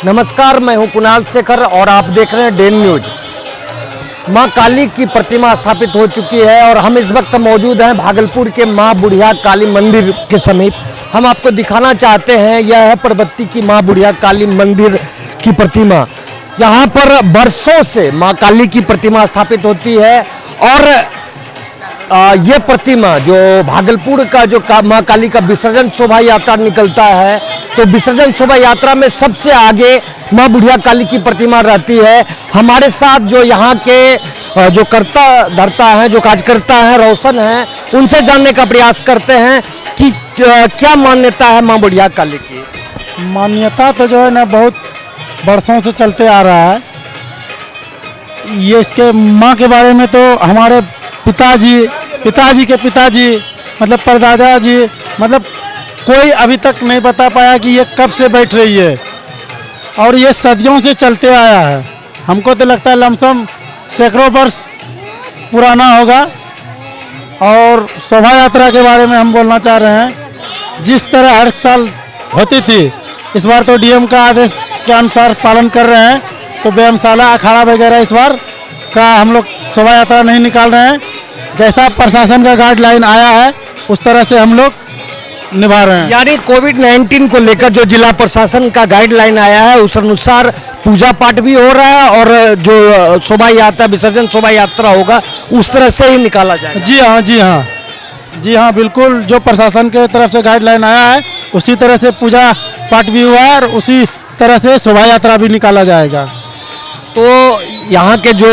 नमस्कार, मैं हूं कुणाल शेखर और आप देख रहे हैं डेन न्यूज। मां काली की प्रतिमा स्थापित हो चुकी है और हम इस वक्त मौजूद हैं भागलपुर के मां बुढ़िया काली मंदिर के समीप। हम आपको दिखाना चाहते हैं, यह है परबत्ती की मां बुढ़िया काली मंदिर की प्रतिमा। यहाँ पर बरसों से मां काली की प्रतिमा स्थापित होती है और ये प्रतिमा जो भागलपुर का जो मां काली का विसर्जन शोभा यात्रा निकलता है, तो विसर्जन शोभा यात्रा में सबसे आगे मां बुढ़िया काली की प्रतिमा रहती है। हमारे साथ जो यहाँ के जो करता धरता है, जो कार्यकर्ता हैं, रोशन हैं, उनसे जानने का प्रयास करते हैं कि क्या मान्यता है मां बुढ़िया काली की। मान्यता तो जो है ना बहुत बरसों से चलते आ रहा है। ये इसके माँ के बारे में तो हमारे पिताजी के पिताजी मतलब परदादा जी मतलब कोई अभी तक नहीं बता पाया कि ये कब से बैठ रही है, और ये सदियों से चलते आया है। हमको तो लगता है लमसम सैकड़ों वर्ष पुराना होगा। और शोभा यात्रा के बारे में हम बोलना चाह रहे हैं, जिस तरह हर साल होती थी, इस बार तो डीएम का आदेश के अनुसार पालन कर रहे हैं, तो व्यायामशाला अखाड़ा वगैरह इस बार का हम लोग शोभा यात्रा नहीं निकाल रहे हैं। जैसा प्रशासन का गाइडलाइन आया है उस तरह से हम लोग निभा रहे हैं। यानी कोविड-19 को लेकर जो जिला प्रशासन का गाइडलाइन आया है उस अनुसार पूजा पाठ भी हो रहा है और जो शोभा यात्रा विसर्जन शोभा यात्रा होगा उस तरह से ही निकाला जाएगा। जी हाँ, बिल्कुल जो प्रशासन के तरफ से गाइडलाइन आया है उसी तरह से पूजा पाठ भी हुआ है और उसी तरह से शोभा यात्रा भी निकाला जाएगा। तो यहाँ के जो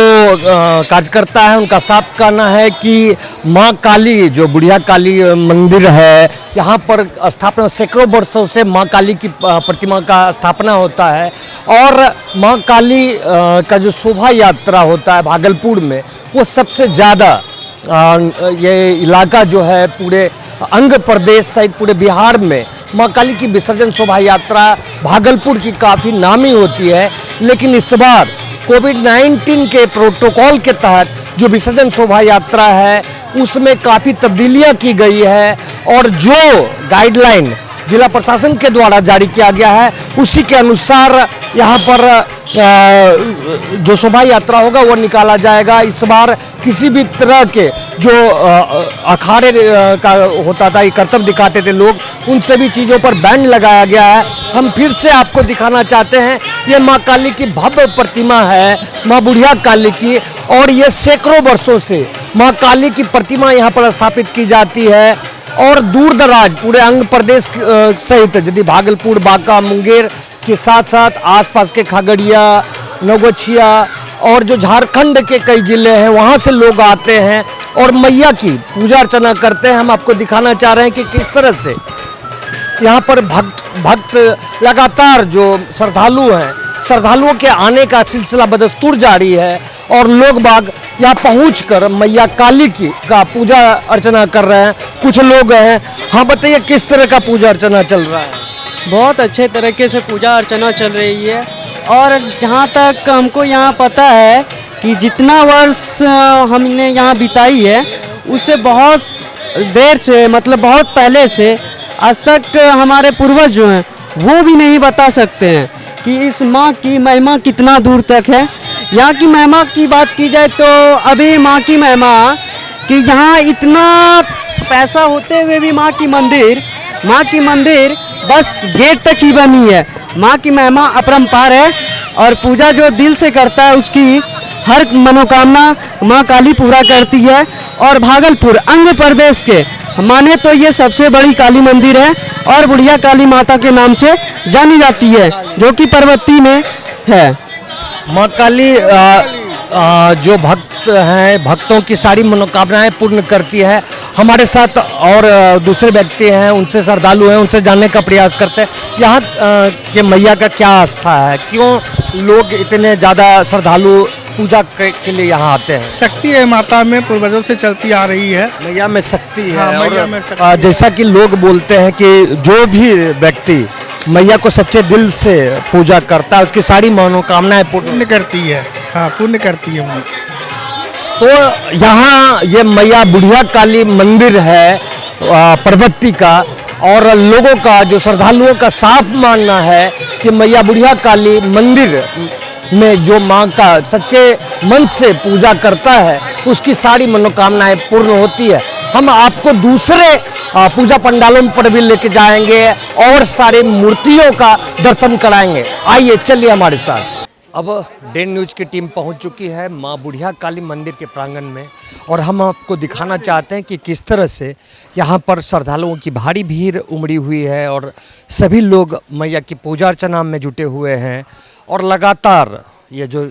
कार्यकर्ता हैं उनका साफ कहना है कि मां काली जो बुढ़िया काली मंदिर है, यहाँ पर स्थापना सैकड़ों वर्षों से मां काली की प्रतिमा का स्थापना होता है और मां काली का जो शोभा यात्रा होता है भागलपुर में, वो सबसे ज़्यादा ये इलाका जो है पूरे अंग प्रदेश सहित पूरे बिहार में मां काली की विसर्जन शोभा यात्रा भागलपुर की काफ़ी नामी होती है। लेकिन इस बार कोविड-19 के प्रोटोकॉल के तहत जो विसर्जन शोभा यात्रा है उसमें काफ़ी तब्दीलियां की गई है और जो गाइडलाइन जिला प्रशासन के द्वारा जारी किया गया है उसी के अनुसार यहाँ पर जो शोभा यात्रा होगा वो निकाला जाएगा। इस बार किसी भी तरह के जो अखाड़े का होता था, ये कर्तव्य दिखाते थे लोग, उन सभी चीज़ों पर बैन लगाया गया है। हम फिर से आपको दिखाना चाहते हैं, ये मां काली की भव्य प्रतिमा है, मां बुढ़िया काली की, और ये सैकड़ों वर्षों से मां काली की प्रतिमा यहाँ पर स्थापित की जाती है और दूर दराज पूरे अंग प्रदेश सहित यदि भागलपुर, बांका, मुंगेर के साथ साथ आसपास के खगड़िया, नवगछिया और जो झारखंड के कई ज़िले हैं वहाँ से लोग आते हैं और मैया की पूजा अर्चना करते हैं। हम आपको दिखाना चाह रहे हैं कि किस तरह से यहाँ पर भक्त लगातार जो श्रद्धालु हैं, श्रद्धालुओं के आने का सिलसिला बदस्तूर जारी है और लोग बाग यहाँ पहुँचकर मैया काली की का पूजा अर्चना कर रहे हैं। कुछ लोग हैं, हाँ बताइए किस तरह का पूजा अर्चना चल रहा है? बहुत अच्छे तरीके से पूजा अर्चना चल रही है और जहाँ तक हमको यहाँ पता है कि जितना वर्ष हमने यहाँ बिताई है उससे बहुत देर से मतलब बहुत पहले से आज तक हमारे पूर्वज जो हैं वो भी नहीं बता सकते हैं कि इस माँ की महिमा कितना दूर तक है। यहाँ की महिमा की बात की जाए तो अभी माँ की महिमा कि यहाँ इतना पैसा होते हुए भी माँ की मंदिर बस गेट तक ही बनी है। माँ की महिमा अपरंपार है और पूजा जो दिल से करता है उसकी हर मनोकामना माँ काली पूरा करती है। और भागलपुर अंग प्रदेश के माने तो ये सबसे बड़ी काली मंदिर है और बुढ़िया काली माता के नाम से जानी जाती है, जो कि परबत्ती में है। मां काली जो भक्त हैं, भक्तों की सारी मनोकामनाएं पूर्ण करती है। हमारे साथ और दूसरे व्यक्ति हैं, उनसे श्रद्धालु हैं, उनसे जानने का प्रयास करते हैं यहाँ के मैया का क्या आस्था है, क्यों लोग इतने ज़्यादा श्रद्धालु पूजा के लिए यहाँ आते हैं? शक्ति है माता में, पूर्वजों से चलती आ रही है। मैया में शक्ति है। हाँ, मैया में शक्ति है। जैसा कि लोग बोलते हैं कि जो भी व्यक्ति मैया को सच्चे दिल से पूजा करता है उसकी सारी मनोकामनाएं पूर्ण करती है। हाँ, पूर्ण करती है। तो यहाँ ये मैया बुढ़िया काली मंदिर है परबत्ती का और लोगों का, जो श्रद्धालुओं का साफ मानना है कि मैया बुढ़िया काली मंदिर में जो माँ का सच्चे मन से पूजा करता है उसकी सारी मनोकामनाएं पूर्ण होती है। हम आपको दूसरे पूजा पंडालों पर भी लेके जाएंगे और सारे मूर्तियों का दर्शन कराएंगे। आइए चलिए हमारे साथ। अब डे न्यूज़ की टीम पहुंच चुकी है माँ बुढ़िया काली मंदिर के प्रांगण में और हम आपको दिखाना चाहते हैं कि किस तरह से यहाँ पर श्रद्धालुओं की भारी भीड़ उमड़ी हुई है और सभी लोग मैया की पूजा अर्चना में जुटे हुए हैं। और लगातार ये जो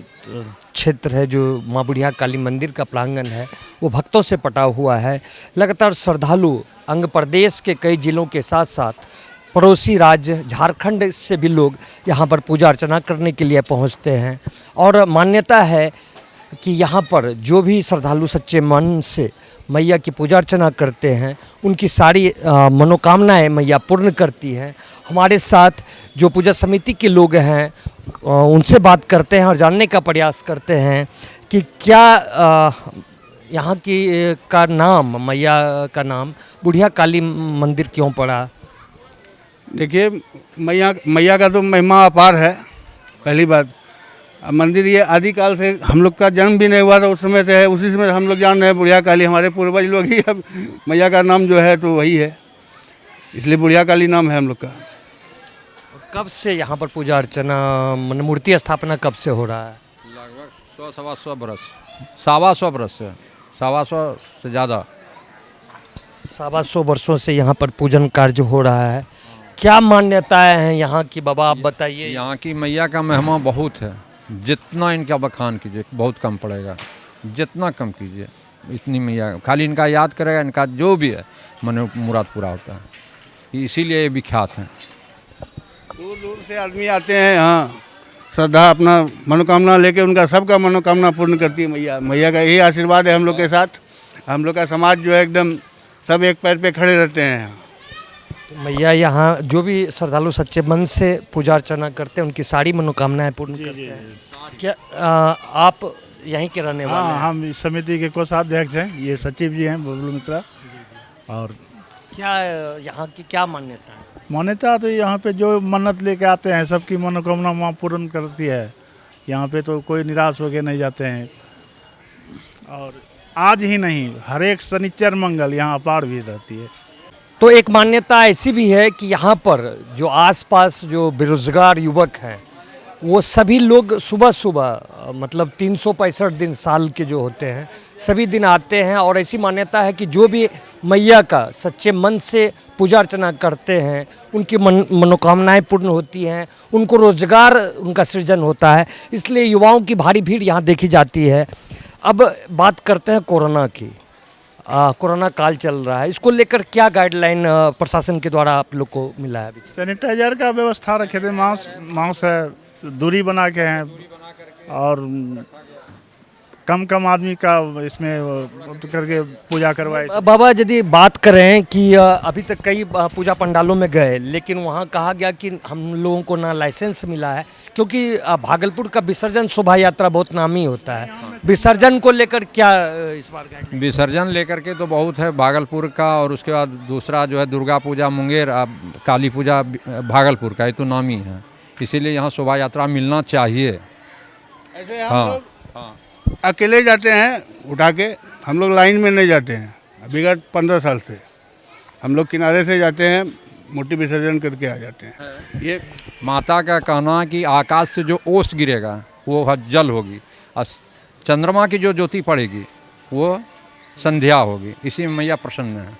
क्षेत्र है, जो माँ बुढ़िया काली मंदिर का प्रांगण है, वो भक्तों से पटा हुआ है। लगातार श्रद्धालु अंग प्रदेश के कई जिलों के साथ साथ पड़ोसी राज्य झारखंड से भी लोग यहाँ पर पूजा अर्चना करने के लिए पहुँचते हैं। और मान्यता है कि यहाँ पर जो भी श्रद्धालु सच्चे मन से मैया की पूजा अर्चना करते हैं उनकी सारी मनोकामनाएं मैया पूर्ण करती हैं। हमारे साथ जो पूजा समिति के लोग हैं उनसे बात करते हैं और जानने का प्रयास करते हैं कि क्या यहाँ की का नाम, मैया का नाम बुढ़िया काली मंदिर क्यों पड़ा। देखिए, मैया का तो महिमा अपार है। पहली बात, मंदिर ये आदिकाल से, हम लोग का जन्म भी नहीं हुआ था उस समय से है, उसी समय हम लोग जान रहे हैं बुढ़िया काली, हमारे पूर्वज लोग ही, अब मैया का नाम जो है तो वही है, इसलिए बुढ़िया काली नाम है हम लोग का। कब से यहाँ पर पूजा अर्चना, मूर्ति स्थापना कब से हो रहा है। लगभग 100-125 बरस, 125 बरस से, 125 से ज़्यादा, 125 वर्षों से यहाँ पर पूजन कार्य हो रहा है। क्या मान्यताएं हैं यहाँ की, बाबा आप बताइए। यहाँ की मैया का महिमा बहुत है, जितना इनका बखान कीजिए बहुत कम पड़ेगा, जितना कम कीजिए इतनी मैया, खाली इनका याद करेगा, इनका जो भी है मन मुराद पूरा होता है, इसीलिए ये विख्यात हैं। दूर दूर से आदमी आते हैं यहाँ, श्रद्धा अपना मनोकामना लेके, उनका सबका मनोकामना पूर्ण करती है मैया। मैया का यही आशीर्वाद है हम लोग के साथ। हम लोग का समाज जो है एकदम सब एक पैर पे खड़े रहते हैं। मैया यहाँ जो भी श्रद्धालु सच्चे मन से पूजा अर्चना करते हैं उनकी सारी मनोकामनाएं पूर्ण करते हैं। क्या आप यहीं के रहने वाले हैं? हाँ, हम इस समिति के कोषाध्यक्ष हैं, ये सचिव जी हैं बबलू मिश्रा। और क्या यहाँ की क्या मान्यता है? मान्यता तो यहाँ पे जो मन्नत लेके आते हैं सबकी मनोकामना माँ पूर्ण करती है। यहाँ पे तो कोई निराश होके नहीं जाते हैं। और आज ही नहीं, हर एक शनिचर मंगल यहाँ अपार भी रहती है। तो एक मान्यता ऐसी भी है कि यहाँ पर जो आसपास जो बेरोजगार युवक हैं वो सभी लोग सुबह सुबह, मतलब 365 दिन साल के जो होते हैं सभी दिन आते हैं। और ऐसी मान्यता है कि जो भी मैया का सच्चे मन से पूजा अर्चना करते हैं उनकी मनोकामनाएं पूर्ण होती हैं, उनको रोजगार उनका सृजन होता है, इसलिए युवाओं की भारी भीड़ यहाँ देखी जाती है। अब बात करते हैं कोरोना की। कोरोना काल चल रहा है, इसको लेकर क्या गाइडलाइन प्रशासन के द्वारा आप लोग को मिला है अभी? सैनिटाइजर का व्यवस्था रखे थे, मास्क है, दूरी बना के हैं, और कम आदमी का इसमें करके पूजा करवाए। बाबा यदि बात करें कि अभी तक कई पूजा पंडालों में गए, लेकिन वहाँ कहा गया कि हम लोगों को ना लाइसेंस मिला है, क्योंकि भागलपुर का विसर्जन शोभा यात्रा बहुत नामी होता है। विसर्जन को लेकर क्या इस बार गाइडलाइन? विसर्जन लेकर के तो बहुत है भागलपुर का, और उसके बाद दूसरा जो है दुर्गा पूजा मुंगेर, काली पूजा भागलपुर का, ये तो नामी है, इसीलिए यहाँ शोभा यात्रा मिलना चाहिए। ऐसे हम लोग अकेले जाते हैं उठा के, हम लोग लाइन में नहीं जाते हैं। विगत 15 साल से हम लोग किनारे से जाते हैं, मूर्ति विसर्जन करके आ जाते हैं। ये माता का कहना है कि आकाश से जो ओस गिरेगा वो जल होगी, और चंद्रमा की जो ज्योति पड़ेगी वो संध्या होगी, इसी में मैया प्रसन्न है,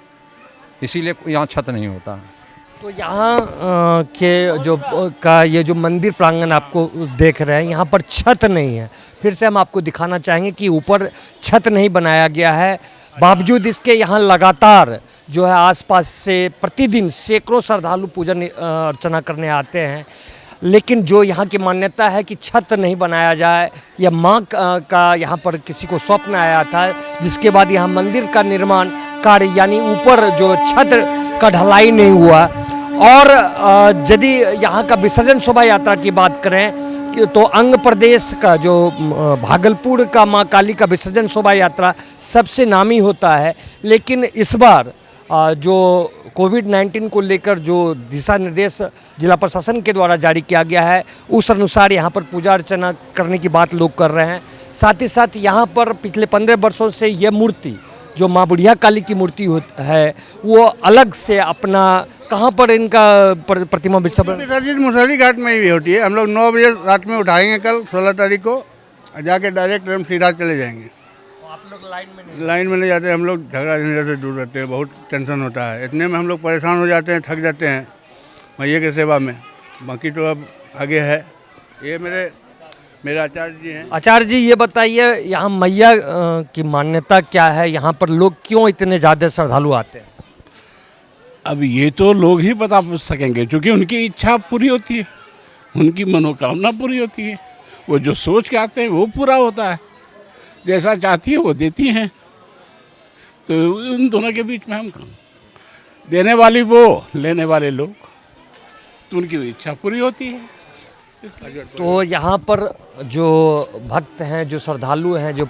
इसीलिए यहाँ छत नहीं होता। तो यहाँ के जो का ये जो मंदिर प्रांगण आपको देख रहे हैं, यहाँ पर छत नहीं है। फिर से हम आपको दिखाना चाहेंगे कि ऊपर छत नहीं बनाया गया है, बावजूद इसके यहाँ लगातार जो है आसपास से प्रतिदिन सैकड़ों श्रद्धालु पूजन अर्चना करने आते हैं। लेकिन जो यहाँ की मान्यता है कि छत नहीं बनाया जाए, या माँ का यहाँ पर किसी को स्वप्न आया था, जिसके बाद यहाँ मंदिर का निर्माण कार्य यानी ऊपर जो छत का ढलाई नहीं हुआ। और यदि यहाँ का विसर्जन शोभा यात्रा की बात करें तो अंग प्रदेश का जो भागलपुर का माँ काली का विसर्जन शोभा यात्रा सबसे नामी होता है, लेकिन इस बार जो कोविड-19 को लेकर जो दिशा निर्देश जिला प्रशासन के द्वारा जारी किया गया है उस अनुसार यहाँ पर पूजा अर्चना करने की बात लोग कर रहे हैं। साथ ही साथ यहाँ पर पिछले 15 वर्षों से ये मूर्ति जो माँ बुढ़िया काली की मूर्ति है वो अलग से अपना कहाँ पर इनका प्रतिमा विसर्जन विसर्जित मुसहरी घाट में ही होती है। हम लोग 9 बजे रात में उठाएंगे कल 16 तारीख को, जाके डायरेक्ट हम सीधा चले जाएंगे। आप लोग लाइन में नहीं जाते, हम लोग झगड़ा झंझट से दूर रहते हैं, बहुत टेंशन होता है। इतने में हम लोग परेशान हो जाते हैं, थक जाते हैं मैया की सेवा में। बाकी तो अब आगे है। ये मेरे आचार्य जी हैं। आचार्य जी ये बताइए यहाँ मैया की मान्यता क्या है, यहाँ पर लोग क्यों इतने ज़्यादा श्रद्धालु आते हैं? अब ये तो लोग ही बता सकेंगे, क्योंकि उनकी इच्छा पूरी होती है, उनकी मनोकामना पूरी होती है। वो जो सोच के आते हैं वो पूरा होता है, जैसा चाहती है वो देती हैं। तो उन दोनों के बीच में हम कौन? देने वाली वो, लेने वाले लोग, तो उनकी इच्छा पूरी होती है। तो यहाँ पर जो भक्त हैं, जो श्रद्धालु हैं, जो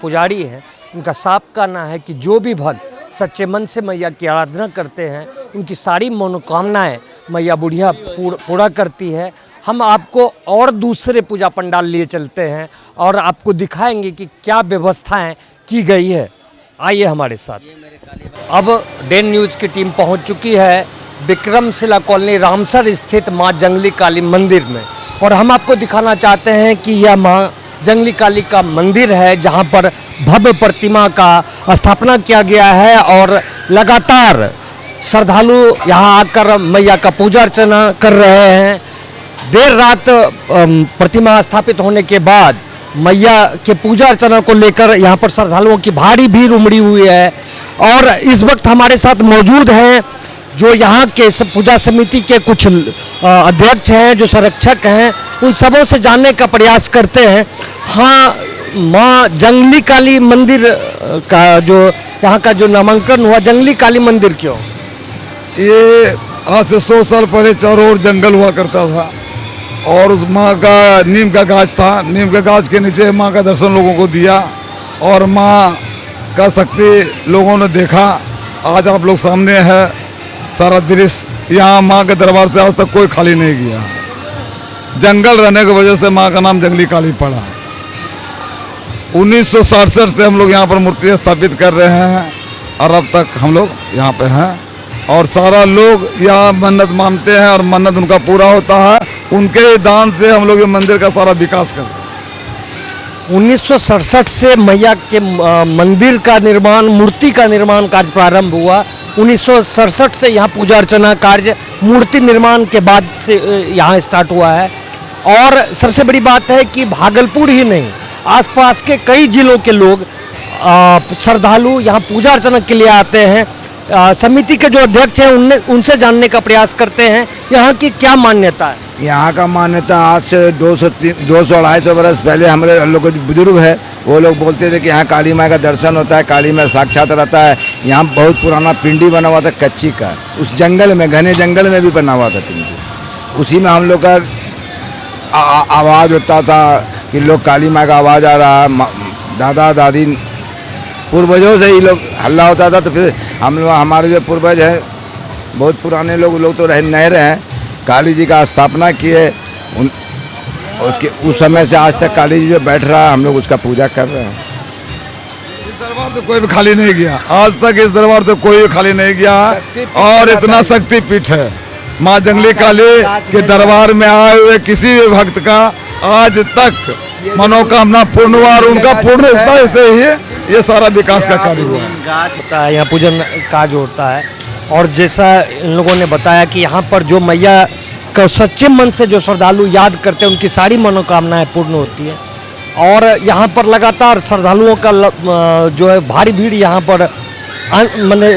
पुजारी हैं, उनका साफ कहना है कि जो भी भक्त सच्चे मन से मैया की आराधना करते हैं उनकी सारी मनोकामनाएं मैया बुढ़िया पूरा करती है। हम आपको और दूसरे पूजा पंडाल लिए चलते हैं और आपको दिखाएंगे कि क्या व्यवस्थाएं की गई है। आइए हमारे साथ। अब डेन न्यूज़ की टीम पहुंच चुकी है विक्रमशिला कॉलोनी रामसर स्थित माँ जंगली काली मंदिर में और हम आपको दिखाना चाहते हैं कि यह माँ जंगली काली का मंदिर है जहां पर भव्य प्रतिमा का स्थापना किया गया है और लगातार श्रद्धालु यहां आकर मैया का पूजा अर्चना कर रहे हैं। देर रात प्रतिमा स्थापित होने के बाद मैया के पूजा अर्चना को लेकर यहां पर श्रद्धालुओं की भारी भीड़ उमड़ी हुई है और इस वक्त हमारे साथ मौजूद हैं जो यहाँ के पूजा समिति के कुछ अध्यक्ष हैं, जो संरक्षक हैं, उन सबों से जानने का प्रयास करते हैं। हाँ, माँ जंगली काली मंदिर का जो यहाँ का जो नामांकन हुआ, जंगली काली मंदिर क्यों? ये आज से 100 साल पहले चारों ओर जंगल हुआ करता था और उस माँ का नीम का गाछ था। नीम के गाछ के नीचे माँ का दर्शन लोगों को दिया और माँ का शक्ति लोगों ने देखा। आज आप लोग सामने है सारा दृश्य। यहाँ माँ के दरबार से आज तक कोई खाली नहीं गया। जंगल रहने की वजह से माँ का नाम जंगली काली पड़ा। 1967 से हम लोग यहाँ पर मूर्ति स्थापित कर रहे हैं और अब तक हम लोग यहाँ पे हैं और सारा लोग यहाँ मन्नत मानते हैं और मन्नत उनका पूरा होता है। उनके दान से हम लोग ये मंदिर का सारा विकास कर रहे हैं। 1967 से मैया के मंदिर का निर्माण, मूर्ति का निर्माण कार्य प्रारंभ हुआ। 1967 से यहाँ पूजा अर्चना कार्य मूर्ति निर्माण के बाद से यहाँ स्टार्ट हुआ है और सबसे बड़ी बात है कि भागलपुर ही नहीं, आसपास के कई जिलों के लोग श्रद्धालु यहाँ पूजा अर्चना के लिए आते हैं। समिति के जो अध्यक्ष हैं उनसे जानने का प्रयास करते हैं यहाँ की क्या मान्यता है। यहाँ का मान्यता आज से 200-250 बरस पहले हमारे लोग बुजुर्ग है, वो लोग बोलते थे कि यहाँ काली माँ का दर्शन होता है, काली माँ साक्षात रहता है। यहाँ बहुत पुराना पिंडी बना हुआ था कच्ची का, उस जंगल में, घने जंगल में भी बना हुआ था पिंडी। उसी में हम लोग का आवाज़ होता था कि लोग काली माँ का आवाज़ आ रहा है। दादा दादी पूर्वजों से ही लोग हल्ला होता था। तो फिर हम लोग, हमारे जो पूर्वज हैं बहुत पुराने लोग तो नहीं रहे हैं, काली जी का स्थापना किए। उसके उस समय से आज तक काली जी जो बैठ रहा है हम लोग उसका पूजा कर रहे हैं। इस दरबार से कोई भी खाली नहीं गया, आज तक इस दरबार से कोई भी खाली नहीं गया और इतना शक्तिपीठ है। माँ जंगली काली के दरबार में आए हुए किसी भी भक्त का आज तक मनोकामना पूर्ण हुआ और उनका पूर्ण से ही ये सारा विकास का कार्य हुआ है। यहाँ पूजन काज होता है और जैसा इन लोगों ने बताया कि यहाँ पर जो मैया का सच्चे मन से जो श्रद्धालु याद करते हैं उनकी सारी मनोकामनाएं पूर्ण होती है और यहाँ पर लगातार श्रद्धालुओं का जो है भारी भीड़ यहाँ पर मैंने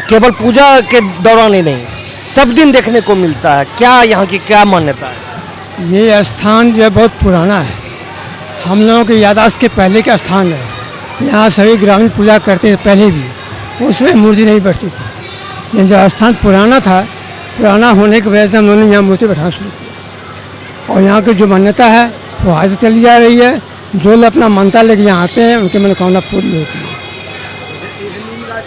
केवल पूजा के दौरान ही नहीं, सब दिन देखने को मिलता है। क्या यहाँ की क्या मान्यता है? ये स्थान जो है बहुत पुराना है, हम लोगों के यादाश्त के पहले का स्थान है। यहाँ सभी ग्रामीण पूजा करते थे पहले भी, उसमें मूर्ति नहीं बैठती थी। लेकिन जो स्थान पुराना था, पुराना होने की वजह से हम लोगों ने यहाँ मूर्ति बैठाना शुरू किया और यहाँ की जो मान्यता है वो आज चली जा रही है। जो लोग अपना मान्यता लेके यहाँ आते हैं उनकी मनोकामना पूरी होती है।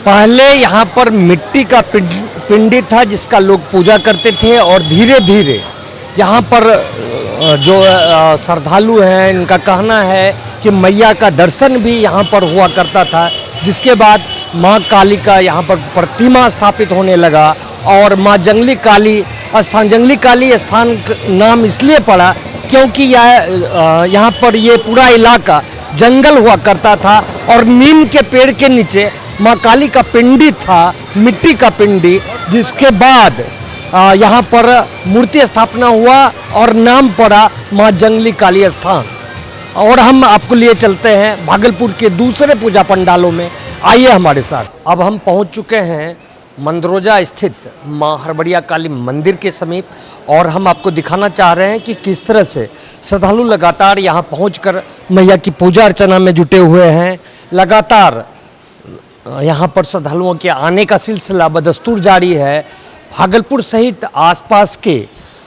पहले यहाँ पर मिट्टी का पिंडी था जिसका लोग पूजा करते थे, और धीरे धीरे यहाँ पर जो श्रद्धालु हैं इनका कहना है कि मैया का दर्शन भी यहाँ पर हुआ करता था, जिसके बाद माँ काली का यहाँ पर प्रतिमा स्थापित होने लगा। और माँ जंगली काली स्थान नाम इसलिए पड़ा क्योंकि यहाँ पर ये पूरा इलाका जंगल हुआ करता था, और नीम के पेड़ के नीचे माँ काली का पिंडी था, मिट्टी का पिंडी, जिसके बाद यहाँ पर मूर्ति स्थापना हुआ और नाम पड़ा माँ जंगली काली स्थान। और हम आपको लिए चलते हैं भागलपुर के दूसरे पूजा पंडालों में, आइए हमारे साथ। अब हम पहुँच चुके हैं मंदरोजा स्थित माँ हरबड़िया काली मंदिर के समीप, और हम आपको दिखाना चाह रहे हैं कि किस तरह से श्रद्धालु लगातार यहाँ पहुंचकर मैया की पूजा अर्चना में जुटे हुए हैं। लगातार यहाँ पर श्रद्धालुओं के आने का सिलसिला बदस्तूर जारी है। भागलपुर सहित आसपास के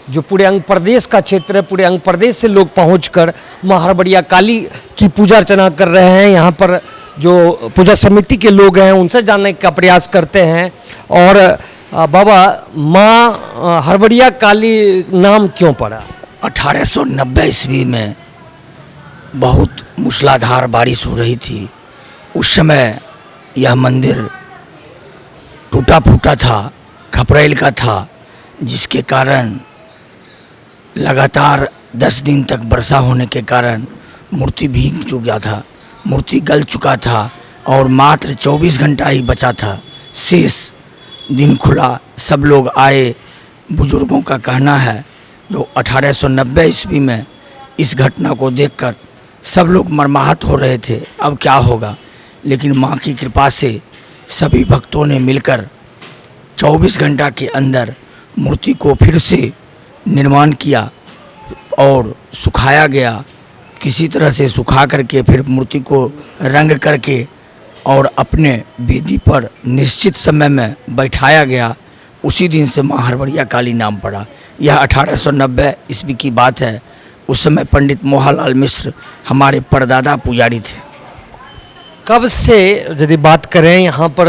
जो पूरे अंग प्रदेश का क्षेत्र है, पूरे अंग प्रदेश से लोग पहुंचकर माँ हरबड़िया काली की पूजा अर्चना कर रहे हैं। यहाँ पर जो पूजा समिति के लोग हैं उनसे जानने का प्रयास करते हैं। और बाबा, माँ हरबड़िया काली नाम क्यों पड़ा? 1890 ईस्वी में बहुत मूसलाधार बारिश हो रही थी। उस समय यह मंदिर टूटा फूटा था, खपरेल का था, जिसके कारण लगातार 10 दिन तक वर्षा होने के कारण मूर्ति भीग चुका था, मूर्ति गल चुका था, और मात्र 24 घंटा ही बचा था, शेष दिन खुला। सब लोग आए। बुजुर्गों का कहना है जो 1890 ईस्वी में इस घटना को देखकर सब लोग मर्माहत हो रहे थे, अब क्या होगा। लेकिन माँ की कृपा से सभी भक्तों ने मिलकर 24 घंटा के अंदर मूर्ति को फिर से निर्माण किया और सुखाया गया। किसी तरह से सुखा करके फिर मूर्ति को रंग करके और अपने वेदी पर निश्चित समय में बैठाया गया। उसी दिन से माँ हरबड़िया काली नाम पड़ा। यह 1890 ईस्वी की बात है। उस समय पंडित मोहनलाल मिश्र हमारे परदादा पुजारी थे। कब से यदि बात करें यहाँ पर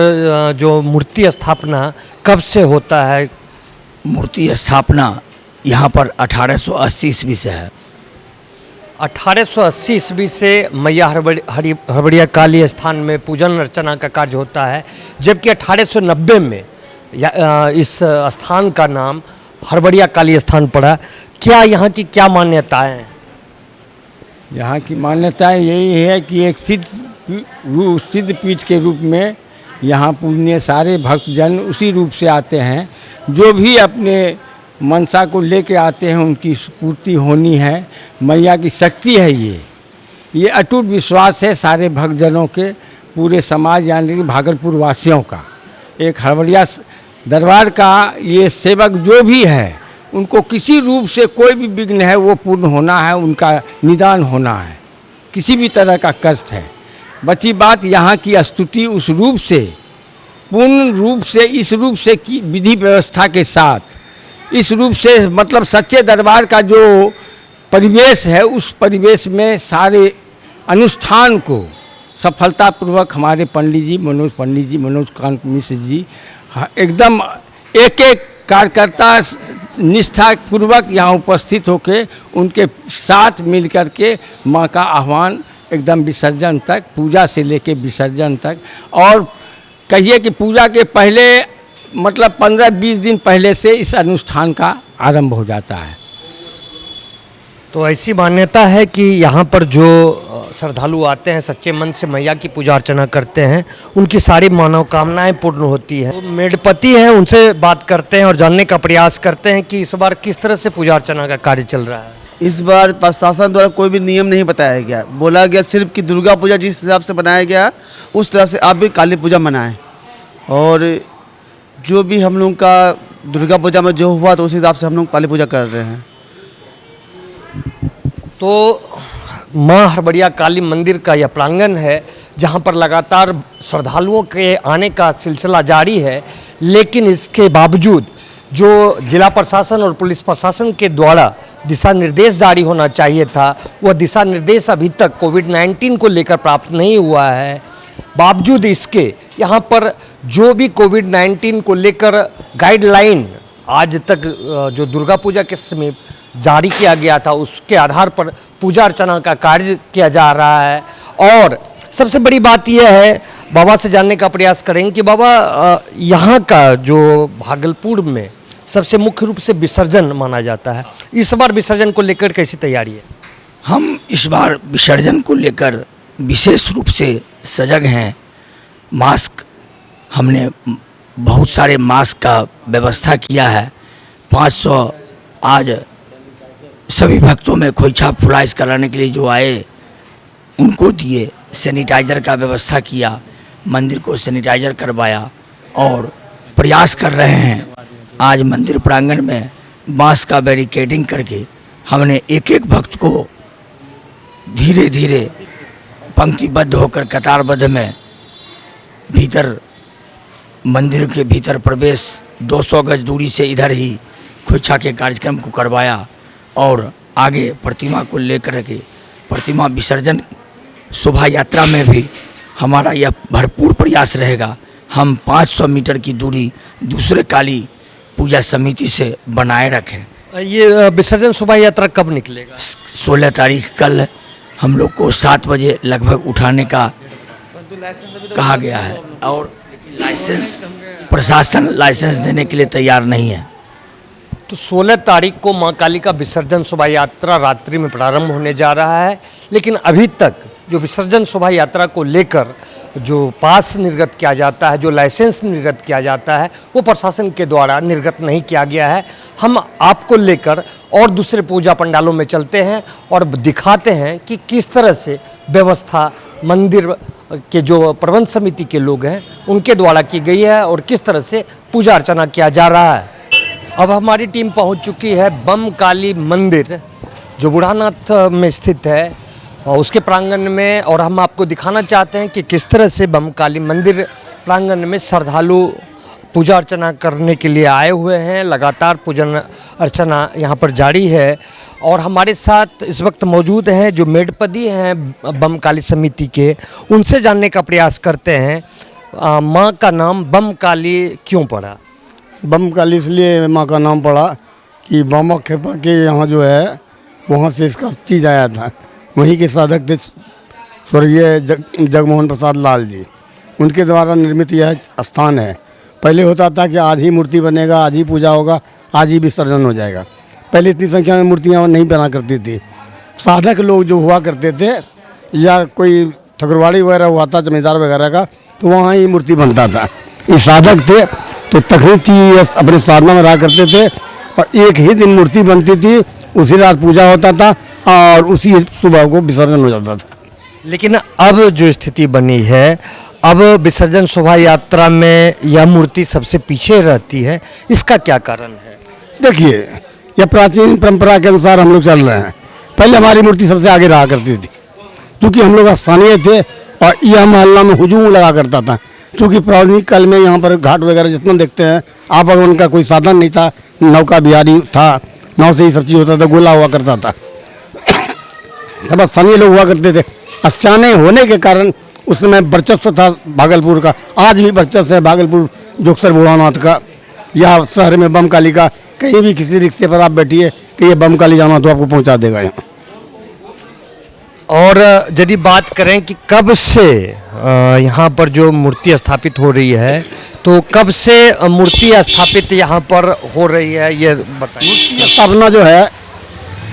जो मूर्ति स्थापना कब से होता है? मूर्ति स्थापना यहाँ पर 1880 ईस्वी से है। 1880 ईस्वी से मैया हरबड़िया काली स्थान में पूजन अर्चना का कार्य होता है, जबकि 1890 में इस स्थान का नाम हरबड़िया काली स्थान पड़ा। क्या यहाँ की क्या मान्यताएं हैं? यहाँ की मान्यताएं यही है कि एक सिद्ध पीठ के रूप में यहाँ पूजनीय सारे भक्तजन उसी रूप से आते हैं। जो भी अपने मनसा को लेके आते हैं उनकी पूर्ति होनी है। मैया की शक्ति है ये अटूट विश्वास है सारे भक्तजनों के, पूरे समाज यानी कि भागलपुर वासियों का। एक हरबड़िया दरबार का ये सेवक जो भी है उनको किसी रूप से कोई भी विघ्न है वो पूर्ण होना है, उनका निदान होना है, किसी भी तरह का कष्ट है। बची बात यहाँ की स्तुति उस रूप से पूर्ण रूप से इस रूप से की विधि व्यवस्था के साथ, इस रूप से मतलब सच्चे दरबार का जो परिवेश है उस परिवेश में सारे अनुष्ठान को सफलतापूर्वक हमारे पंडित जी मनोज कांत मिश्र जी एकदम एक एक कार्यकर्ता निष्ठापूर्वक यहाँ उपस्थित होकर उनके साथ मिल कर के माँ का आह्वान एकदम विसर्जन तक, पूजा से लेके विसर्जन तक। और कहिए कि पूजा के पहले मतलब 15-20 दिन पहले से इस अनुष्ठान का आरंभ हो जाता है। तो ऐसी मान्यता है कि यहाँ पर जो श्रद्धालु आते हैं सच्चे मन से मैया की पूजा अर्चना करते हैं, उनकी सारी मनोकामनाएं पूर्ण होती हैं। मेडपति हैं, उनसे बात करते हैं और जानने का प्रयास करते हैं कि इस बार किस तरह से पूजा अर्चना का कार्य चल रहा है। इस बार प्रशासन द्वारा कोई भी नियम नहीं बताया गया, बोला गया सिर्फ कि दुर्गा पूजा जिस हिसाब से बनाया गया उस तरह से आप भी काली पूजा मनाएं, और जो भी हम लोग का दुर्गा पूजा में जो हुआ तो उस हिसाब से हम लोग काली पूजा कर रहे हैं। तो माँ हरबड़िया काली मंदिर का यह प्रांगण है जहाँ पर लगातार श्रद्धालुओं के आने का सिलसिला जारी है, लेकिन इसके बावजूद जो जिला प्रशासन और पुलिस प्रशासन के द्वारा दिशा निर्देश जारी होना चाहिए था, वह दिशा निर्देश अभी तक कोविड-19 को लेकर प्राप्त नहीं हुआ है। बावजूद इसके यहाँ पर जो भी कोविड-19 को लेकर गाइडलाइन आज तक जो दुर्गा पूजा के समीप जारी किया गया था, उसके आधार पर पूजा अर्चना का कार्य किया जा रहा है। और सबसे बड़ी बात यह है, बाबा से जानने का प्रयास करेंगे कि बाबा यहाँ का जो भागलपुर में सबसे मुख्य रूप से विसर्जन माना जाता है, इस बार विसर्जन को लेकर कैसी तैयारी है? हम इस बार विसर्जन को लेकर विशेष रूप से सजग हैं। मास्क, हमने बहुत सारे मास्क का व्यवस्था किया है। 500 आज सभी भक्तों में खोइछा फुलाइश कराने के लिए जो आए उनको दिए। सैनिटाइज़र का व्यवस्था किया, मंदिर को सैनिटाइज़र करवाया और प्रयास कर रहे हैं। आज मंदिर प्रांगण में बांस का बैरिकेडिंग करके हमने एक एक भक्त को धीरे धीरे पंक्तिबद्ध होकर कतारबद्ध में भीतर मंदिर के भीतर प्रवेश 200 गज दूरी से इधर ही खोइछा के कार्यक्रम को करवाया और आगे प्रतिमा को लेकर के प्रतिमा विसर्जन शोभा यात्रा में भी हमारा यह भरपूर प्रयास रहेगा। हम 500 मीटर की दूरी दूसरे काली पूजा समिति से बनाए रखें। ये विसर्जन शोभा यात्रा कब निकलेगा? 16 तारीख कल हम लोग को 7 बजे लगभग उठाने का कहा गया है और लाइसेंस, प्रशासन लाइसेंस देने के लिए तैयार नहीं है। तो 16 तारीख को मां काली का विसर्जन शोभा यात्रा रात्रि में प्रारंभ होने जा रहा है, लेकिन अभी तक जो विसर्जन शोभा यात्रा को लेकर जो पास निर्गत किया जाता है, जो लाइसेंस निर्गत किया जाता है, वो प्रशासन के द्वारा निर्गत नहीं किया गया है। हम आपको लेकर और दूसरे पूजा पंडालों में चलते हैं और दिखाते हैं कि किस तरह से व्यवस्था मंदिर के जो प्रबंध समिति के लोग हैं उनके द्वारा की गई है और किस तरह से पूजा अर्चना किया जा रहा है। अब हमारी टीम पहुंच चुकी है बम काली मंदिर जो बूढ़ानाथ में स्थित है और उसके प्रांगण में, और हम आपको दिखाना चाहते हैं कि किस तरह से बम काली मंदिर प्रांगण में श्रद्धालु पूजा अर्चना करने के लिए आए हुए हैं। लगातार पूजन अर्चना यहाँ पर जारी है और हमारे साथ इस वक्त मौजूद हैं जो मेडपदी हैं बम काली समिति के, उनसे जानने का प्रयास करते हैं माँ का नाम बम काली क्यों पड़ा? बम काली इसलिए माँ का नाम पड़ा कि बाबा खेपा के यहाँ जो है वहाँ से इसका चीज़ आया था। वहीं के साधक थे स्वर्गीय जगमोहन प्रसाद लाल जी, उनके द्वारा निर्मित यह स्थान है। पहले होता था कि आज ही मूर्ति बनेगा, आज ही पूजा होगा, आज ही विसर्जन हो जाएगा। पहले इतनी संख्या में मूर्तियाँ नहीं बना करती थी। साधक लोग जो हुआ करते थे या कोई ठकुरवाड़ी वगैरह हुआ था जमींदार वगैरह का, तो वहाँ ही मूर्ति बनता था। ये साधक थे तो तकनीकी अपने साधना में रहा करते थे और एक ही दिन मूर्ति बनती थी, उसी रात पूजा होता था और उसी सुबह को विसर्जन हो जाता था। लेकिन अब जो स्थिति बनी है, अब विसर्जन शोभा यात्रा में यह मूर्ति सबसे पीछे रहती है, इसका क्या कारण है? देखिए, यह प्राचीन परंपरा के अनुसार हम लोग चल रहे हैं। पहले हमारी मूर्ति सबसे आगे रहा करती थी क्योंकि हम लोग स्थानीय थे और यह मोहल्ला में हुजूम लगा करता था। क्योंकि पौराणिक काल में यहाँ पर घाट वगैरह जितना देखते हैं आप, अगर उनका कोई साधन नहीं था, नौका बिहारी था, नाव से ही सब चीज़ होता था, गोला हुआ करता था, सब स्थानीय लोग हुआ करते थे। स्थानीय होने के कारण उस समय वर्चस्व था भागलपुर का। आज भी वर्चस्व है भागलपुर जोगसर बूढ़ानाथ का या शहर में बम काली का। कहीं भी किसी रिक्शे पर आप बैठिए कि ये बम काली जाना तो आपको पहुँचा देगा यहाँ। और यदि बात करें कि कब से यहाँ पर जो मूर्ति स्थापित हो रही है, तो कब से मूर्ति स्थापित यहाँ पर हो रही है ये बताइए। मूर्ति स्थापना जो है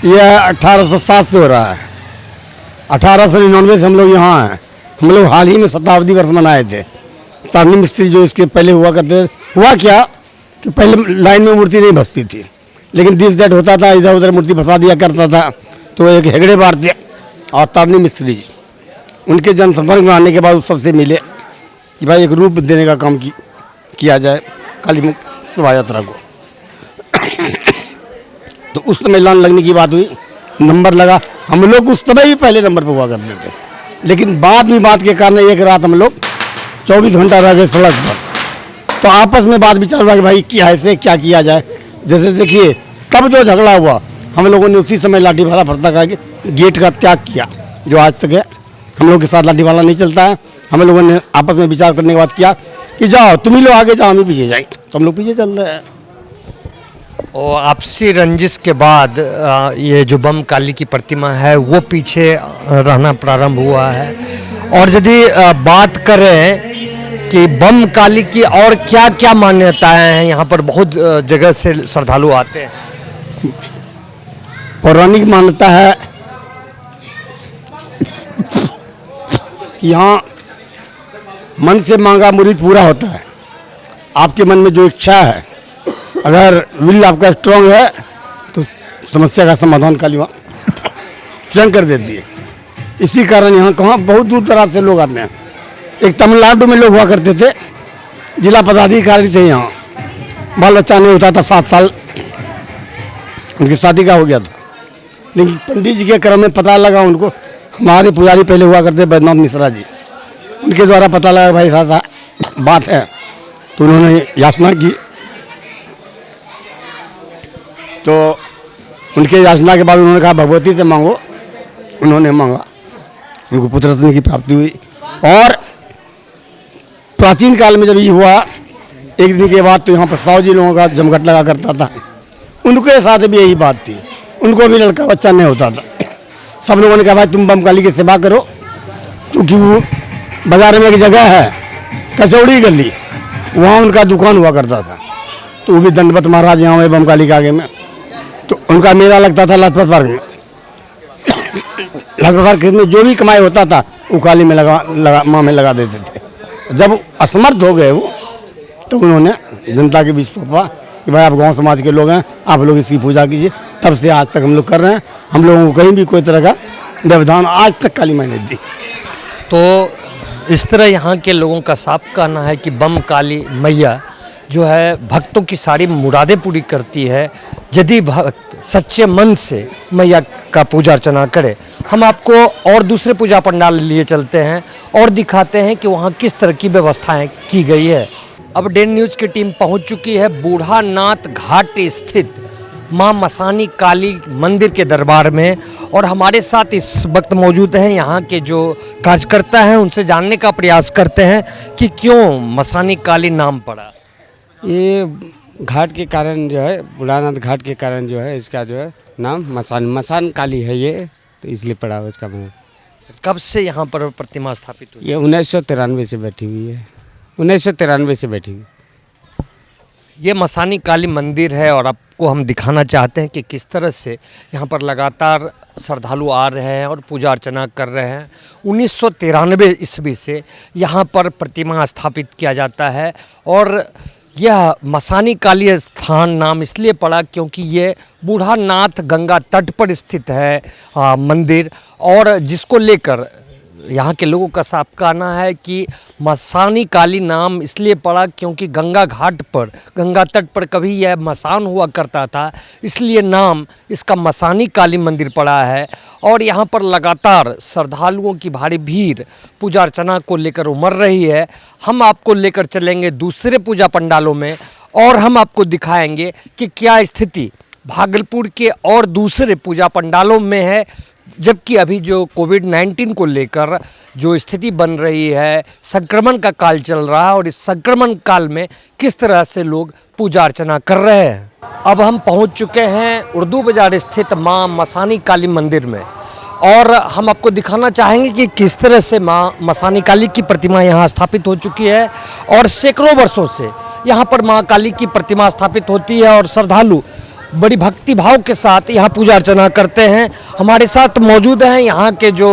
यह 1807 से हो रहा है। 1899 से हम लोग यहाँ हैं। हम लोग हाल ही में शताब्दी वर्ष मनाए थे। तारनी मिस्त्री जो इसके पहले हुआ करते, हुआ क्या कि पहले लाइन में मूर्ति नहीं बसती थी, लेकिन दिस दैट होता था, इधर उधर मूर्ति फंसा दिया करता था। तो एक हेगड़े बार थे और तारनी मिस्त्री जी, उनके जन संपर्क में आने के बाद उस सबसे मिले कि भाई एक रूप देने का काम किया जाए काली शोभा यात्रा को। तो उस समय लाइन लगने की बात हुई, नंबर लगा। हम लोग उस समय भी पहले नंबर पर हुआ करते थे, लेकिन बाद में बात के कारण एक रात हम लोग 24 घंटा रह गए सड़क पर। तो आपस में बात विचार हुआ कि भाई क्या ऐसे क्या किया जाए। जैसे देखिए तब जो झगड़ा हुआ, हम लोगों ने उसी समय लाठी भाला फटता कहा कि गेट का त्याग किया, जो आज तक है। हम लोग के साथ लाठी भाला नहीं चलता है। हम लोगों ने आपस में विचार करने के बाद किया कि जाओ तुम ही लोग आगे जाओ, हम ही पीछे जाएंगे, तो हम लोग पीछे चल रहे हैं। और आपसी रंजिश के बाद ये जो बम काली की प्रतिमा है वो पीछे रहना प्रारंभ हुआ है। और यदि बात करें कि बम काली की और क्या क्या मान्यताएं हैं, यहाँ पर बहुत जगह से श्रद्धालु आते हैं। पौराणिक मान्यता है कि यहाँ मन से मांगा मुरीद पूरा होता है। आपके मन में जो इच्छा है, अगर विल आपका स्ट्रांग है तो समस्या का समाधान काली माँ स्वयं कर देती है। इसी कारण यहाँ कहाँ बहुत दूर दराज से लोग आते हैं। एक तमिलनाडु में लोग हुआ करते थे, जिला पदाधिकारी थे यहाँ, बाल बच्चा नहीं होता था, 7 साल उनकी शादी का हो गया था, लेकिन पंडित जी के क्रम में पता लगा उनको, हमारे पुजारी पहले हुआ करते बैद्यनाथ मिश्रा जी, उनके द्वारा पता लगा भाई ऐसा बात है, तो उन्होंने याचना की। तो उनके याचना के बाद उन्होंने कहा भगवती से मांगो, उन्होंने मांगा, उनको पुत्र रत्न की प्राप्ति हुई। और प्राचीन काल में जब ये हुआ, एक दिन के बाद तो यहाँ पर 100 जी लोगों का जमघट लगा करता था। उनके साथ भी यही बात थी, उनको भी लड़का बच्चा नहीं होता था। सब लोगों ने कहा भाई तुम बम काली की सेवा करो, क्योंकि वो बाजार में एक जगह है कचौड़ी गली, वहाँ उनका दुकान हुआ करता था। तो वो भी दंडवत महाराज यहाँ हुए बम काली के आगे में, तो उनका मेला लगता था लाजपत पार्क में। लाजपत पार्क में जो भी कमाई होता था वो काली में माँ में लगा देते थे। जब असमर्थ हो गए वो, तो उन्होंने जनता के बीच सौंपा कि भाई आप गांव समाज के लोग हैं, आप लोग इसकी पूजा कीजिए। तब से आज तक हम लोग कर रहे हैं। हम लोगों को कहीं भी कोई तरह का व्यवधान आज तक काली माँ ने दी। तो इस तरह यहाँ के लोगों का साफ कहना है कि बम काली मैया जो है भक्तों की सारी मुरादें पूरी करती है, यदि भक्त सच्चे मन से मैया का पूजा अर्चना करे। हम आपको और दूसरे पूजा पंडाल लिए चलते हैं और दिखाते हैं कि वहाँ किस तरह की व्यवस्थाएं की गई है। अब डेन न्यूज़ की टीम पहुँच चुकी है बूढ़ानाथ घाट स्थित माँ मसानी काली मंदिर के दरबार में, और हमारे साथ इस वक्त मौजूद हैं यहाँ के जो कार्यकर्ता हैं। उनसे जानने का प्रयास करते हैं कि क्यों मसानी काली नाम पड़ा। ये घाट के कारण जो है, बूढ़ानाथ घाट के कारण जो है इसका जो है नाम मसान काली है, ये तो इसलिए पड़ा हुआ इसका नाम। कब से यहाँ पर प्रतिमा स्थापित हुई? ये 1993 से बैठी हुई है, 1993 से बैठी हुई। ये मसानी काली मंदिर है और आपको हम दिखाना चाहते हैं कि किस तरह से यहाँ पर लगातार श्रद्धालु आ रहे हैं और पूजा अर्चना कर रहे हैं। 1993 ईस्वी से यहाँ पर प्रतिमा स्थापित किया जाता है और यह मसानी काली स्थान नाम इसलिए पड़ा क्योंकि ये बूढ़ानाथ गंगा तट पर स्थित है मंदिर, और जिसको लेकर यहाँ के लोगों का साफ कहना है कि मसानी काली नाम इसलिए पड़ा क्योंकि गंगा घाट पर, गंगा तट पर कभी यह मसान हुआ करता था, इसलिए नाम इसका मसानी काली मंदिर पड़ा है। और यहाँ पर लगातार श्रद्धालुओं की भारी भीड़ पूजा अर्चना को लेकर उमड़ रही है। हम आपको लेकर चलेंगे दूसरे पूजा पंडालों में और हम आपको दिखाएंगे कि क्या स्थिति भागलपुर के और दूसरे पूजा पंडालों में है, जबकि अभी जो कोविड-19 को लेकर जो स्थिति बन रही है, संक्रमण का काल चल रहा है और इस संक्रमण काल में किस तरह से लोग पूजा अर्चना कर रहे हैं। अब हम पहुंच चुके हैं उर्दू बाज़ार स्थित माँ मसानी काली मंदिर में और हम आपको दिखाना चाहेंगे कि किस तरह से माँ मसानी काली की प्रतिमा यहाँ स्थापित हो चुकी है और सैकड़ों वर्षों से यहाँ पर माँ काली की प्रतिमा स्थापित होती है और श्रद्धालु बड़ी भक्ति भाव के साथ यहाँ पूजा अर्चना करते हैं। हमारे साथ मौजूद हैं यहाँ के जो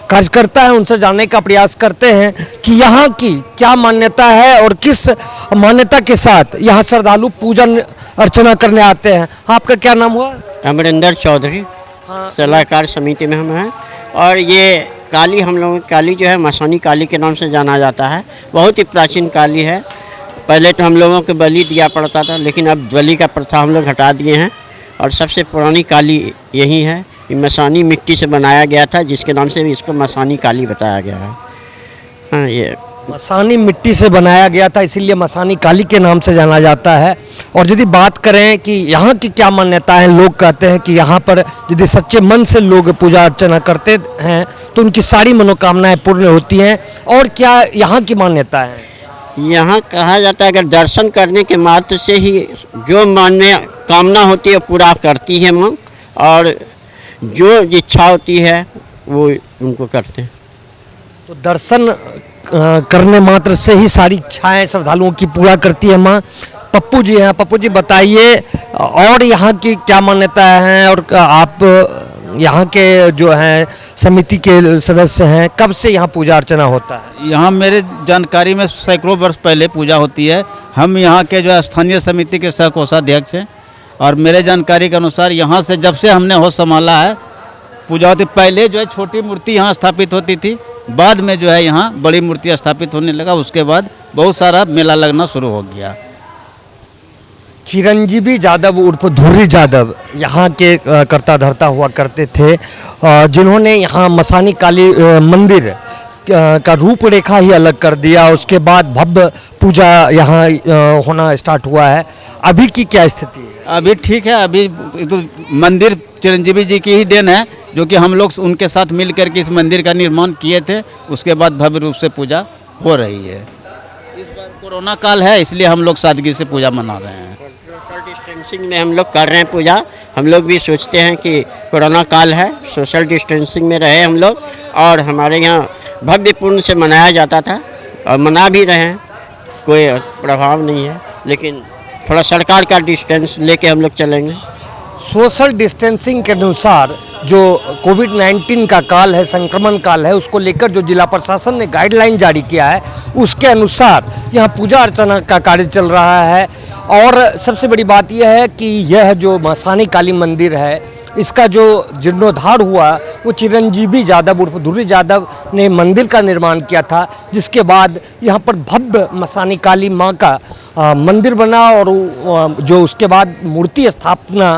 कार्यकर्ता हैं, उनसे जानने का प्रयास करते हैं कि यहाँ की क्या मान्यता है और किस मान्यता के साथ यहाँ श्रद्धालु पूजन अर्चना करने आते हैं। आपका क्या नाम हुआ? अमरिंदर चौधरी, सलाहकार समिति में हम हैं। और ये काली हम लोग काली जो है मसानी काली के नाम से जाना जाता है। बहुत ही प्राचीन काली है। पहले तो हम लोगों को बलि दिया पड़ता था, लेकिन अब बलि का प्रथा हम लोग हटा दिए हैं और सबसे पुरानी काली यही है। ये मसानी मिट्टी से बनाया गया था, जिसके नाम से भी इसको मसानी काली बताया गया है। हाँ, ये मसानी मिट्टी से बनाया गया था, इसीलिए मसानी काली के नाम से जाना जाता है। और यदि बात करें कि यहाँ की क्या मान्यता है, लोग कहते हैं कि यहाँ पर यदि सच्चे मन से लोग पूजा अर्चना करते हैं तो उनकी सारी मनोकामनाएं पूर्ण होती हैं। और क्या यहाँ की मान्यता है? यहाँ कहा जाता है अगर दर्शन करने के मात्र से ही जो मन में कामना होती है पूरा करती है माँ, और जो इच्छा होती है वो उनको करते हैं। तो दर्शन करने मात्र से ही सारी इच्छाएं श्रद्धालुओं की पूरा करती है माँ। पप्पू जी हैं, पप्पू जी बताइए और यहाँ की क्या मान्यता है, और आप यहाँ के जो हैं समिति के सदस्य हैं, कब से यहाँ पूजा अर्चना होता है? यहाँ मेरे जानकारी में सैकड़ों वर्ष पहले पूजा होती है। हम यहाँ के जो स्थानीय समिति के सह कोषाध्यक्ष हैं, और मेरे जानकारी के अनुसार यहाँ से जब से हमने होश संभाला है पूजा होती। पहले जो है छोटी मूर्ति यहाँ स्थापित होती थी, बाद में जो है यहाँ बड़ी मूर्ति स्थापित होने लगा, उसके बाद बहुत सारा मेला लगना शुरू हो गया। चिरंजीवी यादव उर्फ धुर्री यादव यहाँ के कर्ता धर्ता हुआ करते थे, जिन्होंने यहाँ मसानी काली मंदिर का रूपरेखा ही अलग कर दिया। उसके बाद भव्य पूजा यहाँ होना स्टार्ट हुआ है। अभी की क्या स्थिति है? अभी ठीक है, अभी तो मंदिर चिरंजीवी जी की ही देन है, जो कि हम लोग उनके साथ मिल करके इस मंदिर का निर्माण किए थे। उसके बाद भव्य रूप से पूजा हो रही है। इस बार कोरोना काल है, इसलिए हम लोग सादगी से पूजा मना रहे हैं। सोशल डिस्टेंसिंग में हम लोग कर रहे हैं पूजा। हम लोग भी सोचते हैं कि कोरोना काल है, सोशल डिस्टेंसिंग में रहे हम लोग, और हमारे यहाँ भव्य पूर्ण से मनाया जाता था और मना भी रहे हैं, कोई प्रभाव नहीं है, लेकिन थोड़ा सरकार का डिस्टेंस लेके हम लोग चलेंगे। सोशल डिस्टेंसिंग के अनुसार जो कोविड-19 का काल है, संक्रमण काल है, उसको लेकर जो जिला प्रशासन ने गाइडलाइन जारी किया है उसके अनुसार यहाँ पूजा अर्चना का कार्य चल रहा है। और सबसे बड़ी बात यह है कि यह जो मसानी काली मंदिर है, इसका जो जीर्णोद्धार हुआ वो चिरंजीवी यादव उर्फ धुर्री यादव ने मंदिर का निर्माण किया था, जिसके बाद यहाँ पर भव्य मसानी काली माँ का मंदिर बना। और जो उसके बाद मूर्ति स्थापना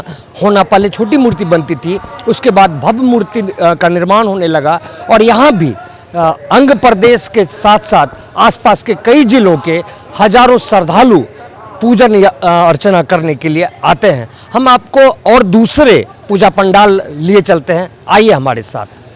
होना, पहले छोटी मूर्ति बनती थी, उसके बाद भव्य मूर्ति का निर्माण होने लगा। और यहाँ भी अंग प्रदेश के साथ साथ आसपास के कई जिलों के हजारों श्रद्धालु पूजन अर्चना करने के लिए आते हैं। हम आपको और दूसरे पूजा पंडाल लिए चलते हैं, आइए हमारे साथ।